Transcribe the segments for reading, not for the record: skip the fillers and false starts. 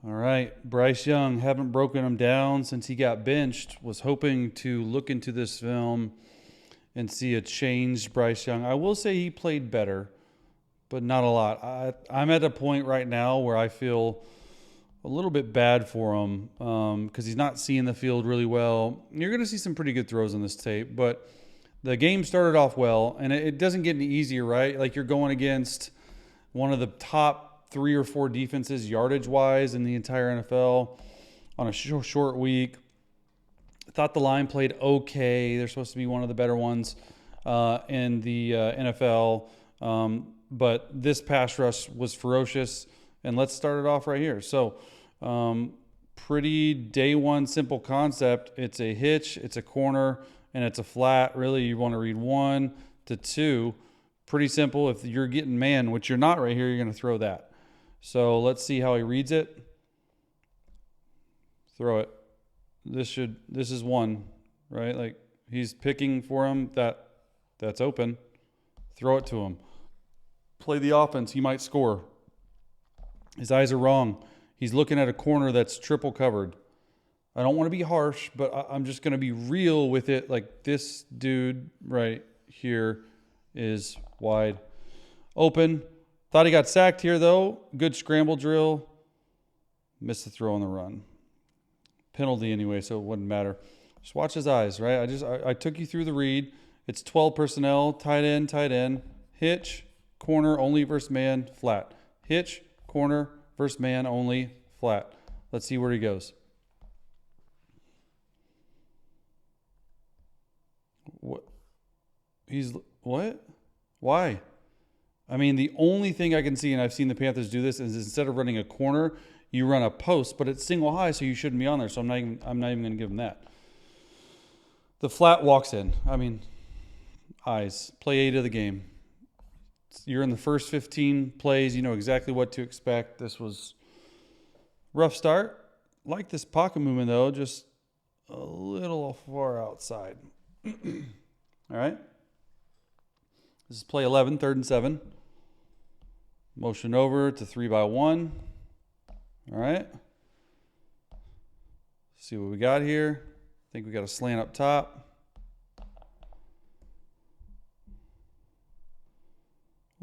All right, Bryce Young, haven't broken him down since he got benched. Was hoping to look into this film and see a changed Bryce Young. I will say he played better, but not a lot. I'm at a point right now where I feel a little bit bad for him because he's not seeing the field really well. You're going to see some pretty good throws on this tape, but the game started off well, and it doesn't get any easier, right? Like you're going against one of the top 3 or 4 defenses yardage-wise in the entire NFL on a short week. I thought the line played okay. They're supposed to be one of the better ones in the NFL. But this pass rush was ferocious. And let's start it off right here. So pretty day one simple concept. It's a hitch, it's a corner, and it's a flat. Really, you want to read 1 to 2. Pretty simple. If you're getting man, which you're not right here, you're going to throw that. So let's see how he reads it. Throw it. This is 1, right? Like he's picking for him. That's open. Throw it to him. Play the offense. He might score. His eyes are wrong. He's looking at a corner that's triple covered. I don't want to be harsh, but I'm just going to be real with it. Like this dude right here is wide open. Thought he got sacked here, though. Good scramble drill. Missed the throw on the run. Penalty anyway, so it wouldn't matter. Just watch his eyes, right? I took you through the read. It's 12 personnel, tight end, hitch, corner only versus man, flat. Hitch, corner versus man only, flat. Let's see where he goes. What? What? Why? I mean, the only thing I can see, and I've seen the Panthers do this, is instead of running a corner, you run a post, but it's single high, so you shouldn't be on there. So I'm not even going to give him that. The flat walks in. I mean, eyes. Play 8 of the game. You're in the first 15 plays. You know exactly what to expect. This was rough start. Like this pocket movement, though, just a little far outside. All right. This is play 11, 3rd and 7. Motion over to 3-by-1. All right. See what we got here. I think we got a slant up top.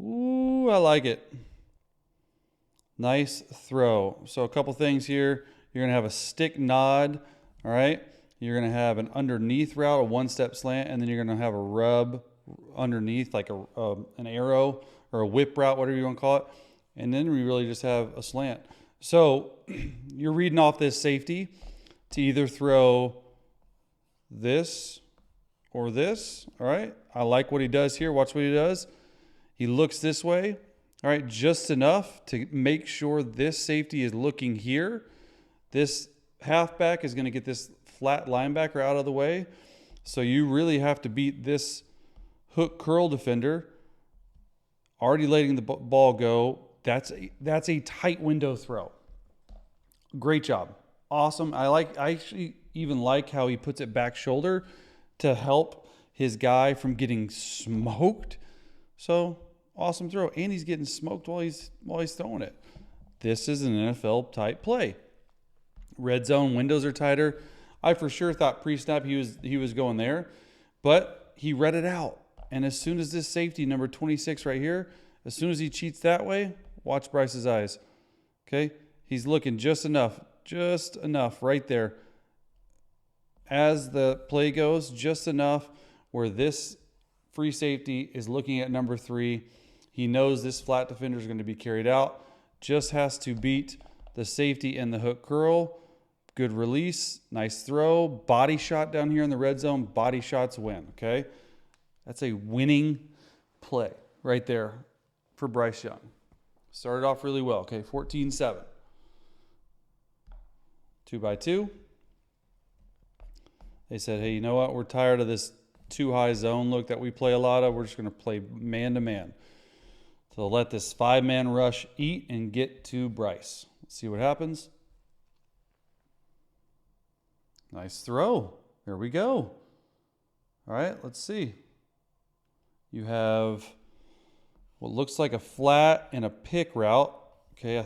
Ooh, I like it. Nice throw. So a couple things here. You're going to have a stick nod. All right. You're going to have an underneath route, a 1-step slant, and then you're going to have a rub underneath, like an arrow or a whip route, whatever you want to call it. And then we really just have a slant. So you're reading off this safety to either throw this or this. All right. I like what he does here. Watch what he does. He looks this way. All right. Just enough to make sure this safety is looking here. This halfback is going to get this flat linebacker out of the way. So you really have to beat this hook curl defender. Already letting the ball go. That's a tight window throw. Great job. Awesome. I actually even like how he puts it back shoulder to help his guy from getting smoked. So awesome throw. And he's getting smoked while he's throwing it. This is an NFL type play. Red zone windows are tighter. I for sure thought pre-snap he was going there, but he read it out. And as soon as this safety, number 26 right here, as soon as he cheats that way, watch Bryce's eyes. Okay? He's looking just enough right there. As the play goes, just enough where this free safety is looking at number 3. He knows this flat defender is going to be carried out. Just has to beat the safety and the hook curl. Good release. Nice throw. Body shot down here in the red zone. Body shots win. Okay? That's a winning play right there for Bryce Young. Started off really well. Okay, 14-7. 2-by-2. They said, hey, you know what? We're tired of this too-high zone look that we play a lot of. We're just going to play man-to-man. So let this 5-man rush eat and get to Bryce. Let's see what happens. Nice throw. Here we go. All right, let's see. You have what looks like a flat and a pick route. Okay,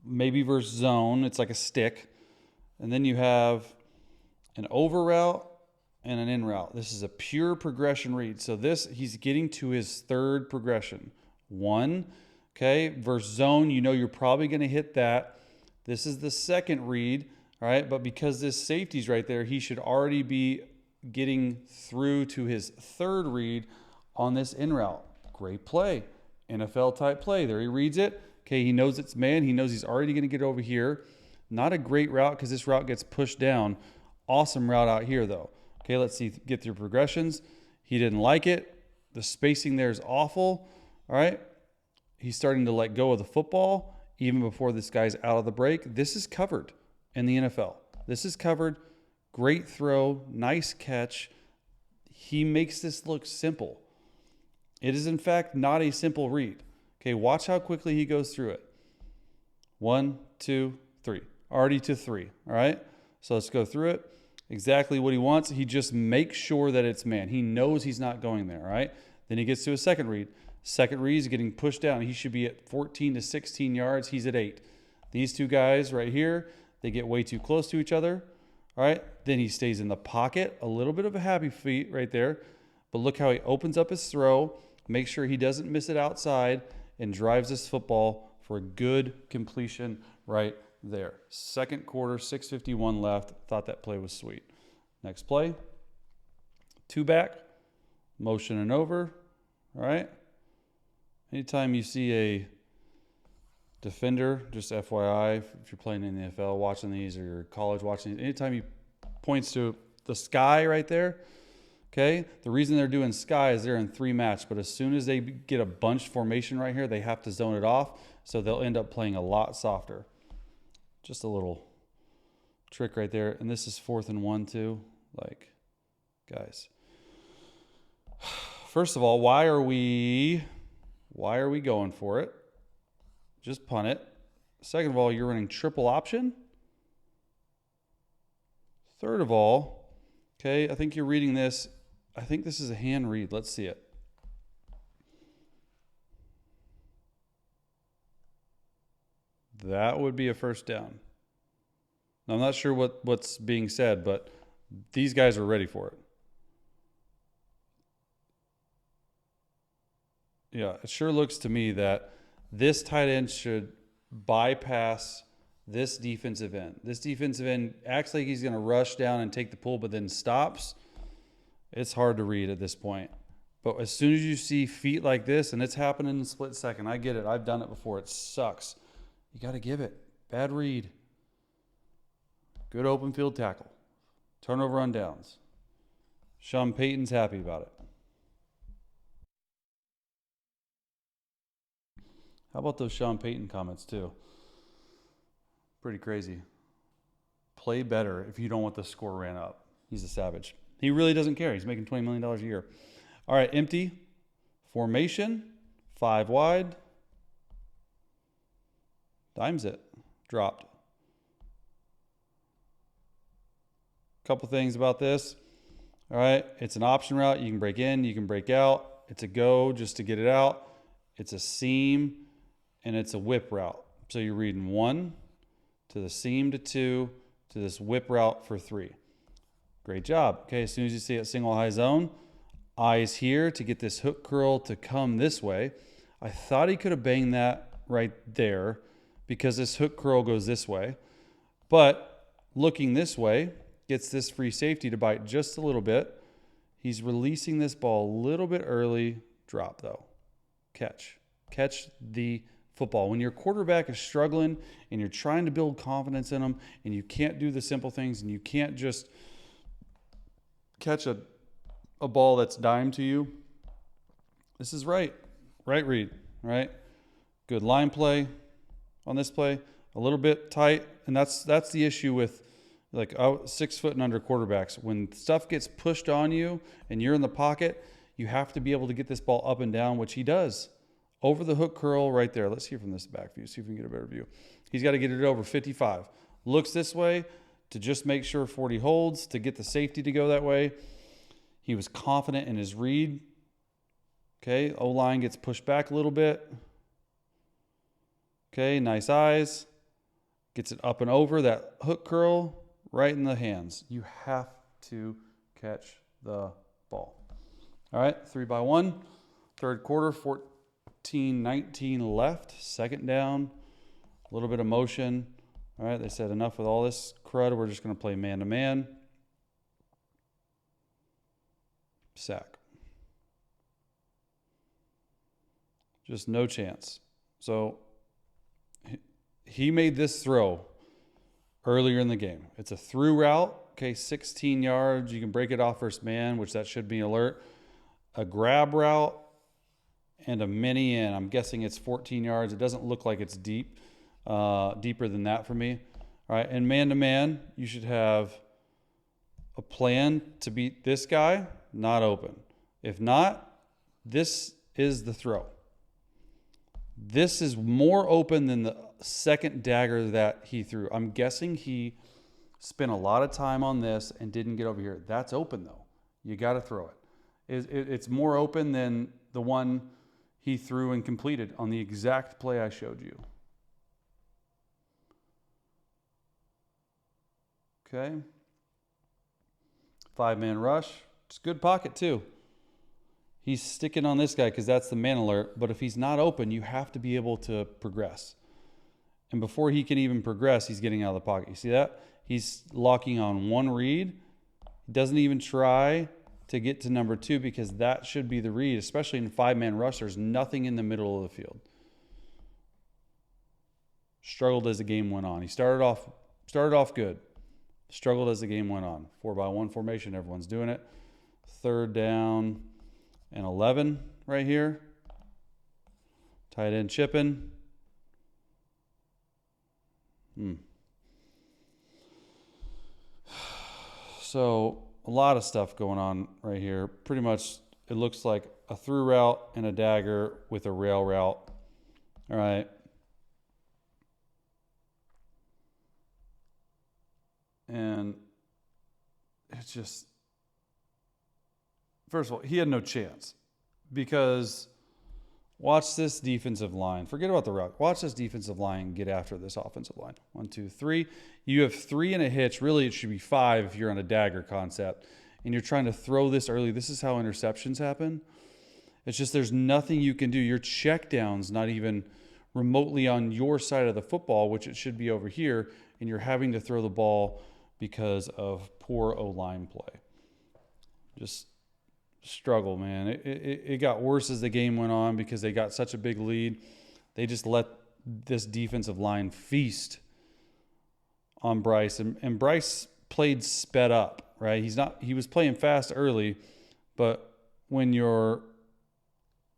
maybe versus zone. It's like a stick. And then you have an over route and an in route. This is a pure progression read. So this, he's getting to his third progression. 1, okay, versus zone, you know you're probably going to hit that. This is the second read, all right, but because this safety's right there, he should already be getting through to his third read on this in route. Great play. NFL type play. There he reads it. Okay, he knows it's man. He knows he's already going to get over here. Not a great route because this route gets pushed down. Awesome route out here, though. Okay, let's see, get through progressions. He didn't like it. The spacing there is awful. All right. He's starting to let go of the football even before this guy's out of the break. This is covered in the NFL. This is covered. Great throw. Nice catch. He makes this look simple. It is, in fact, not a simple read. Okay, watch how quickly he goes through it. 1, 2, 3. Already to 3. All right. So let's go through it. Exactly what he wants. He just makes sure that it's man. He knows he's not going there. All right. Then he gets to a second read. Second read is getting pushed down. He should be at 14 to 16 yards. He's at 8. These two guys right here, they get way too close to each other. All right. Then he stays in the pocket. A little bit of a happy feet right there. But look how he opens up his throw. Make sure he doesn't miss it outside and drives this football for a good completion right there. Second quarter, 6:51 left. Thought that play was sweet. Next play. 2 back. Motion and over. All right. Anytime you see a defender, just FYI, if you're playing in the NFL watching these or you're college watching these, anytime he points to the sky right there, okay, the reason they're doing sky is they're in 3 match, but as soon as they get a bunch formation right here, they have to zone it off, so they'll end up playing a lot softer. Just a little trick right there. And this is 4th and 1 too. Like, guys, first of all, why are we going for it? Just punt it. Second of all, you're running triple option. Third of all, okay, I think you're reading this. I think this is a hand read. Let's see it. That would be a first down. Now, I'm not sure what's being said, but these guys are ready for it. Yeah, it sure looks to me that this tight end should bypass this defensive end. This defensive end acts like he's going to rush down and take the pull, but then stops. It's hard to read at this point. But as soon as you see feet like this, and it's happening in a split second, I get it. I've done it before. It sucks. You got to give it. Bad read. Good open field tackle. Turnover on downs. Sean Payton's happy about it. How about those Sean Payton comments too? Pretty crazy. Play better if you don't want the score ran up. He's a savage. He really doesn't care. He's making $20 million a year. All right, empty. Formation. 5 wide. Dimes it. Dropped. Couple things about this. All right, it's an option route. You can break in, you can break out. It's a go just to get it out. It's a seam, and it's a whip route. So you're reading 1 to the seam to 2 to this whip route for 3. Great job. Okay, as soon as you see it single high zone, eyes here to get this hook curl to come this way. I thought he could have banged that right there because this hook curl goes this way. But looking this way, gets this free safety to bite just a little bit. He's releasing this ball a little bit early. Drop, though. Catch. Catch the football. When your quarterback is struggling and you're trying to build confidence in them and you can't do the simple things and you can't just catch a ball that's dime to you, this is right. Right read, right? Good line play on this play. A little bit tight, and that's the issue with 6 foot and under quarterbacks. When stuff gets pushed on you and you're in the pocket, you have to be able to get this ball up and down, which he does. Over the hook curl right there. Let's see from this back view, see if we can get a better view. He's got to get it over 55. Looks this way to just make sure 40 holds, to get the safety to go that way. He was confident in his read. Okay, O-line gets pushed back a little bit. Okay, nice eyes. Gets it up and over that hook curl right in the hands. You have to catch the ball. All right, 3-by-1. Third quarter, 14-19 left. Second down, a little bit of motion. All right, they said enough with all this crud. We're just going to play man-to-man. Sack. Just no chance. So he made this throw earlier in the game. It's a through route. Okay, 16 yards. You can break it off first man, which that should be alert. A grab route and a mini in. I'm guessing it's 14 yards. It doesn't look like it's deep, deeper than that for me. All right, and man-to-man, you should have a plan to beat this guy, not open. If not, this is the throw. This is more open than the second dagger that he threw. I'm guessing he spent a lot of time on this and didn't get over here. That's open, though. You got to throw it. It's more open than the one he threw and completed on the exact play I showed you. Okay. 5-man rush. It's a good pocket, too. He's sticking on this guy because that's the man alert. But if he's not open, you have to be able to progress. And before he can even progress, he's getting out of the pocket. You see that? He's locking on one read. He doesn't even try to get to number 2 because that should be the read, especially in 5-man rush. There's nothing in the middle of the field. Struggled as the game went on. He started off good. Struggled as the game went on. 4-by-1 formation. Everyone's doing it. 3rd down and 11 right here. Tight end chipping. So a lot of stuff going on right here. Pretty much it looks like a through route and a dagger with a rail route. All right. And it's just, first of all, he had no chance because watch this defensive line. Forget about the route. Watch this defensive line get after this offensive line. 1, 2, 3. You have 3 in a hitch. Really, it should be 5 if you're on a dagger concept. And you're trying to throw this early. This is how interceptions happen. It's just there's nothing you can do. Your check down's not even remotely on your side of the football, which it should be over here, and you're having to throw the ball because of poor O-line play. Just struggle, man. It got worse as the game went on because they got such a big lead. They just let this defensive line feast on Bryce. And Bryce played sped up, right? He was playing fast early, but when your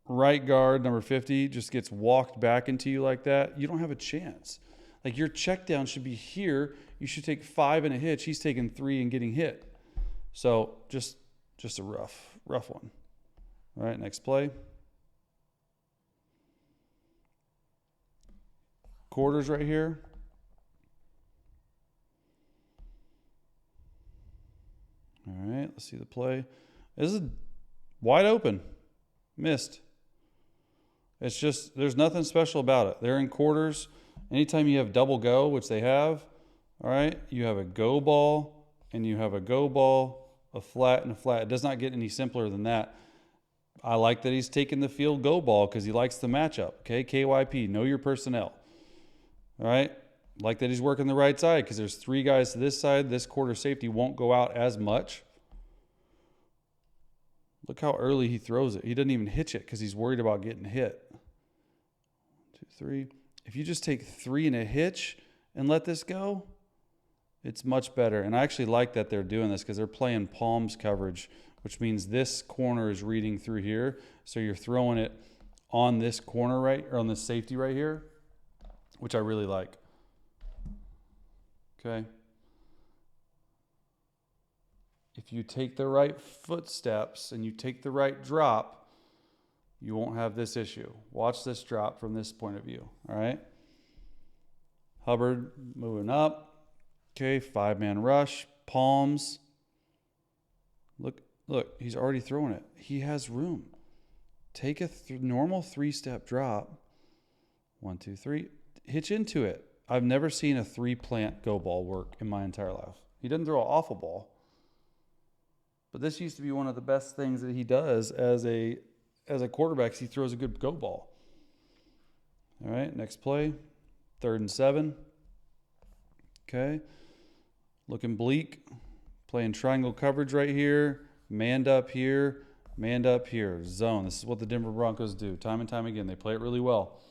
right guard, number 50, just gets walked back into you like that, you don't have a chance. Like your check down should be here. You should take 5 in a hitch. He's taking 3 and getting hit. So just a rough one. All right, next play. Quarters right here. All right, let's see the play. This is wide open. Missed. It's just, there's nothing special about it. They're in quarters. Anytime you have double go, which they have, all right, you have a go ball and you have a go ball, a flat and a flat. It does not get any simpler than that. I like that he's taking the field go ball because he likes the matchup. Okay, KYP, know your personnel. All right, like that he's working the right side because there's 3 guys to this side. This quarter safety won't go out as much. Look how early he throws it. He doesn't even hitch it because he's worried about getting hit. 1, 2, 3. If you just take 3 in a hitch and let this go, it's much better. And I actually like that they're doing this because they're playing palms coverage, which means this corner is reading through here. So you're throwing it on this corner right, or on this safety right here, which I really like. Okay. If you take the right footsteps and you take the right drop, you won't have this issue. Watch this drop from this point of view. All right. Hubbard moving up. Okay, 5-man rush, palms. Look, he's already throwing it. He has room. Take a normal 3-step drop. 1, 2, 3. Hitch into it. I've never seen a 3-plant go ball work in my entire life. He doesn't throw an awful ball, but this used to be one of the best things that he does as a quarterback. He throws a good go ball. All right, next play, 3rd and 7. Okay, looking bleak. Playing triangle coverage right here. Manned up here. Manned up here. Zone. This is what the Denver Broncos do time and time again. They play it really well.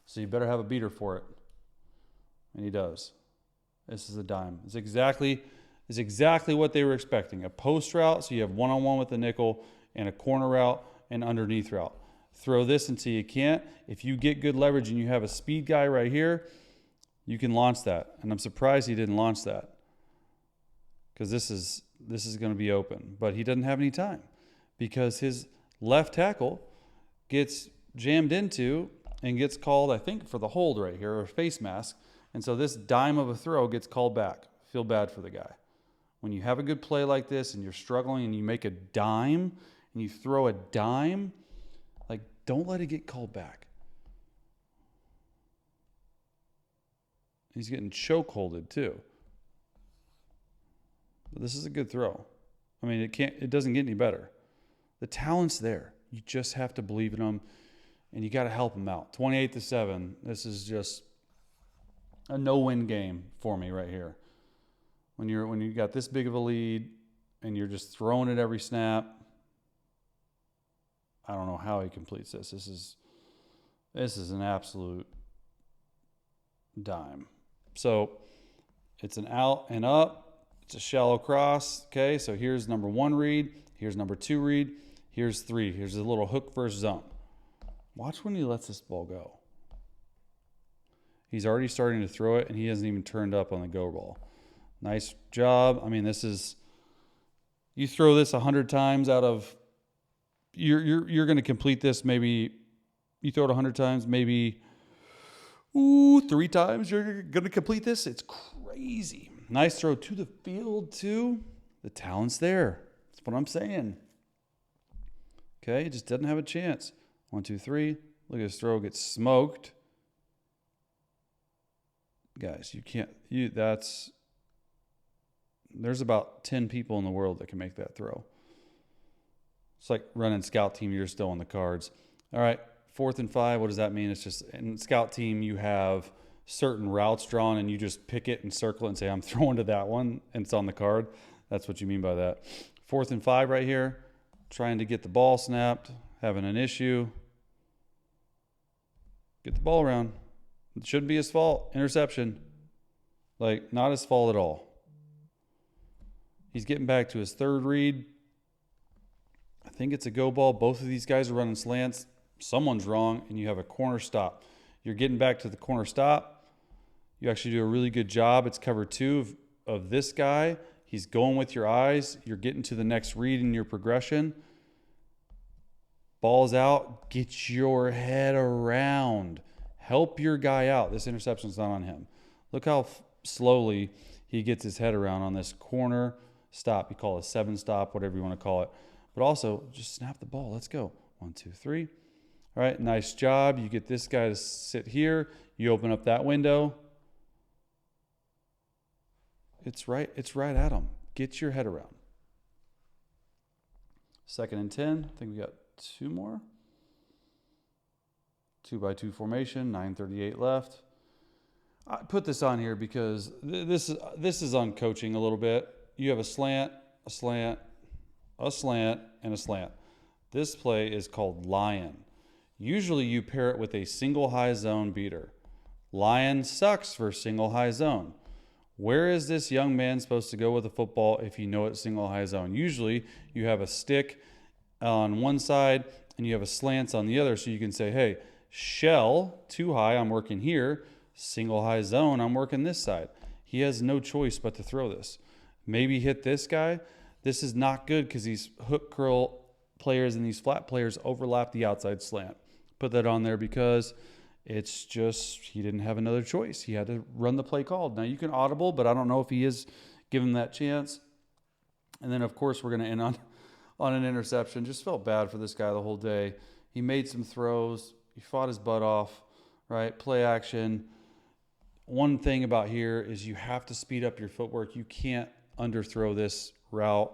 So you better have a beater for it. And he does. This is a dime. It's exactly what they were expecting. A post route, so you have one-on-one with the nickel, and a corner route and underneath route. Throw this until you can't. If you get good leverage and you have a speed guy right here, you can launch that. And I'm surprised he didn't launch that, because this is going to be open. But he doesn't have any time because his left tackle gets jammed into and gets called, I think, for the hold right here, or face mask. And so this dime of a throw gets called back. Feel bad for the guy. When you have a good play like this and you're struggling and you make a dime and you throw a dime, like, don't let it get called back. He's getting chokeholded too. But this is a good throw. I mean, it doesn't get any better. The talent's there. You just have to believe in him, and you got to help him out. 28-7. This is just a no-win game for me right here. When you got this big of a lead and you're just throwing it every snap, I don't know how he completes this. This is an absolute dime. So it's an out and up. It's a shallow cross. Okay, so here's number 1 read. Here's number 2 read. Here's 3. Here's a little hook first zone. Watch when he lets this ball go. He's already starting to throw it, and he hasn't even turned up on the go ball. Nice job. I mean, you throw this 100 times out of, you're going to complete this. Maybe you throw it 100 times, maybe 3 times you're going to complete this. It's crazy. Nice throw to the field too. The talent's there. That's what I'm saying. Okay, he just doesn't have a chance. 1, 2, 3. Look at his throw, gets smoked. Guys, there's about 10 people in the world that can make that throw. It's like running scout team, you're still on the cards. All right, 4th and 5, what does that mean? It's just, in scout team, you have certain routes drawn, and you just pick it and circle it and say, I'm throwing to that one, and it's on the card. That's what you mean by that. 4th and 5 right here, trying to get the ball snapped, having an issue. Get the ball around. It shouldn't be his fault. Interception. Like, not his fault at all. He's getting back to his 3rd read. I think it's a go ball. Both of these guys are running slants. Someone's wrong, and you have a corner stop. You're getting back to the corner stop. You actually do a really good job. It's cover 2 of this guy. He's going with your eyes. You're getting to the next read in your progression. Ball's out. Get your head around. Help your guy out. This interception's not on him. Look how slowly he gets his head around on this corner stop. You call it a 7 stop, whatever you want to call it. But also, just snap the ball. Let's go. 1, 2, 3. All right, nice job. You get this guy to sit here. You open up that window. It's right at him. Get your head around. 2nd and 10. I think we got 2 more. 2-by-2 formation, 9:38 left. I put this on here because this is on coaching a little bit. You have a slant, a slant, a slant, and a slant. This play is called lion. Usually you pair it with a single high zone beater. Lion sucks for single high zone. Where is this young man supposed to go with the football if you know it's single high zone? Usually you have a stick on one side and you have a slants on the other, so you can say, hey, shell, too high, I'm working here. Single high zone, I'm working this side. He has no choice but to throw this. Maybe hit this guy. This is not good because these hook curl players and these flat players overlap the outside slant. Put that on there because it's just, he didn't have another choice. He had to run the play called. Now you can audible, but I don't know if he is given that chance. And then of course we're going to end on an interception. Just felt bad for this guy the whole day. He made some throws. He fought his butt off, right? Play action. one thing about here is you have to speed up your footwork. You can't underthrow this route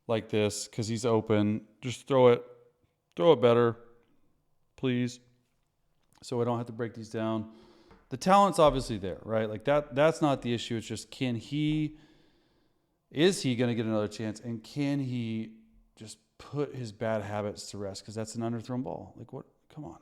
like this because he's open. Just throw it better, please, so I don't have to break these down. The talent's obviously there, right? Like that's not the issue. It's just is he going to get another chance, and can he just put his bad habits to rest? Because that's an underthrown ball. Like, what? Come on.